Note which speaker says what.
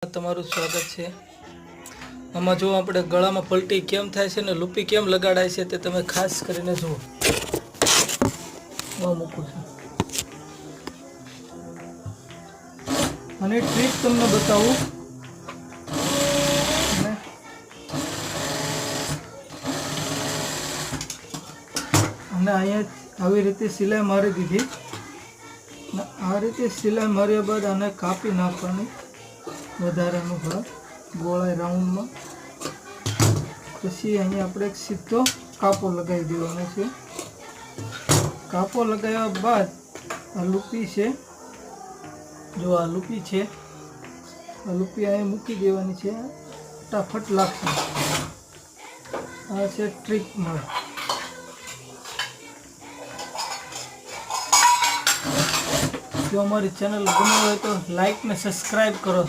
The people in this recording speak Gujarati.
Speaker 1: તમારું સ્વાગત છે। આમાં જો આપણે ગળામાં પલટી કેમ થાય છે ને લૂપી કેમ લગાડાય છે તે તમે ખાસ કરીને જુઓ। મૂકું છું અને ટ્રીક તમને બતાવું અને અહીંયા આવી રીતે સિલાઈ મારી દીધી। આ રીતે સિલાઈ માર્યા બાદ આને કાપી નાખવાની વધારાનો ભાગ ગોળાઈ રાઉન્ડમાં। પછી અહીંયા આપણે એક સીધો કાપો લગાવી દેવાનો છે। કાપો લગાવ્યા બાદ આ લૂપી છે, જો આ લૂપી છે, આ લૂપી અહીંયા મૂકી દેવાની છે, ફટાફટ લાગશે। આ છે ટ્રીક માર। જો हमारी चैनल गमे हो तो लाइक ने सब्सक्राइब करो।